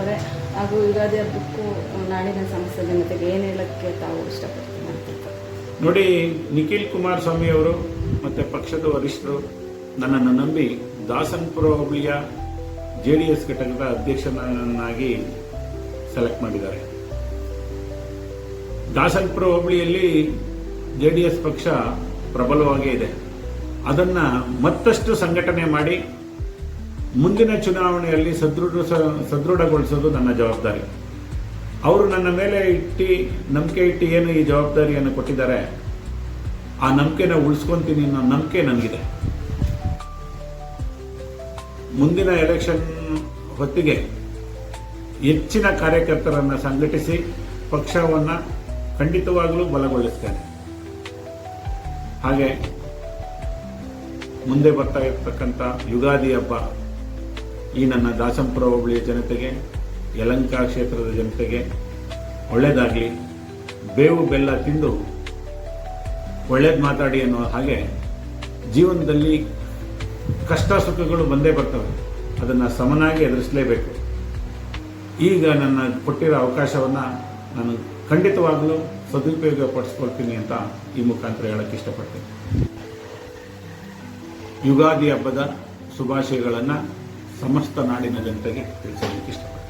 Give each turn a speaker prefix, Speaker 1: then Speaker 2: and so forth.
Speaker 1: ಅವರೇ, ಹಾಗೂ ಯುಗಾದಿ ಹಬ್ಬಕ್ಕೂ ನಾಡಿನ ಸಮಸ್ತ ಜನತೆಗೆ ಏನು ಹೇಳಕ್ಕೆ ತಾವು ಇಷ್ಟಪಡ್ತೀನಿ ಅಂತ?
Speaker 2: ನೋಡಿ, ನಿಖಿಲ್ ಕುಮಾರಸ್ವಾಮಿ ಅವರು ಮತ್ತು ಪಕ್ಷದ ವರಿಷ್ಠರು ನನ್ನನ್ನು ನಂಬಿ ದಾಸನಪುರ ಹೋಬಳಿಯ JDS ಘಟಕದ ಅಧ್ಯಕ್ಷನನ್ನಾಗಿ ಸೆಲೆಕ್ಟ್ ಮಾಡಿದ್ದಾರೆ. ದಾಸನಪುರ ಹೋಬಳಿಯಲ್ಲಿ JDS ಪಕ್ಷ ಪ್ರಬಲವಾಗೇ ಇದೆ. ಅದನ್ನ ಮತ್ತಷ್ಟು ಸಂಘಟನೆ ಮಾಡಿ ಮುಂದಿನ ಚುನಾವಣೆಯಲ್ಲಿ ಸದೃಢಗೊಳಿಸೋದು ನನ್ನ ಜವಾಬ್ದಾರಿ. ಅವರು ನನ್ನ ಮೇಲೆ ನಂಬಿಕೆ ಇಟ್ಟು ಏನು ಈ ಜವಾಬ್ದಾರಿಯನ್ನು ಕೊಟ್ಟಿದ್ದಾರೆ, ಆ ನಂಬಿಕೆನ ಉಳಿಸ್ಕೊಂತೀನಿ ಅನ್ನೋ ನಂಬಿಕೆ ನನಗಿದೆ. ಮುಂದಿನ ಎಲೆಕ್ಷನ್ ಹೊತ್ತಿಗೆ ಹೆಚ್ಚಿನ ಕಾರ್ಯಕರ್ತರನ್ನು ಸಂಘಟಿಸಿ ಪಕ್ಷವನ್ನು ಖಂಡಿತವಾಗಲೂ ಬಲಗೊಳಿಸ್ತೇನೆ. ಹಾಗೆ ಮುಂದೆ ಬರ್ತಾ ಇರತಕ್ಕಂಥ ಯುಗಾದಿ ಹಬ್ಬ ಈ ನನ್ನ ದಾಸನಪುರ ಹೋಬಳಿಯ ಜನತೆಗೆ, ಯಲಹಂಕ ಕ್ಷೇತ್ರದ ಜನತೆಗೆ ಒಳ್ಳೆಯದಾಗಲಿ. ಬೇವು ಬೆಲ್ಲ ತಿಂದು ಒಳ್ಳೇದು ಮಾತಾಡಿ ಅನ್ನೋ ಹಾಗೆ ಜೀವನದಲ್ಲಿ ಕಷ್ಟ ಸುಖಗಳು ಬಂದೇ ಬರ್ತವೆ, ಅದನ್ನು ಸಮನಾಗಿ ಎದುರಿಸಲೇಬೇಕು. ಈಗ ನನ್ನ ಕೊಟ್ಟಿರೋ ಅವಕಾಶವನ್ನು ನಾನು ಖಂಡಿತವಾಗಲೂ ಸದುಪಯೋಗ ಪಡಿಸ್ಕೊಳ್ತೀನಿ ಅಂತ ಈ ಮುಖಾಂತರ ಹೇಳಕ್ಕೆ ಇಷ್ಟಪಡ್ತೀನಿ. ಯುಗಾದಿ ಹಬ್ಬದ ಶುಭಾಶಯಗಳನ್ನು ಸಮಸ್ತ ನಾಡಿನ ಜನತೆಗೆ ತಿಳಿಸೋದಕ್ಕೆ ಇಷ್ಟಪಡ್ತೀನಿ.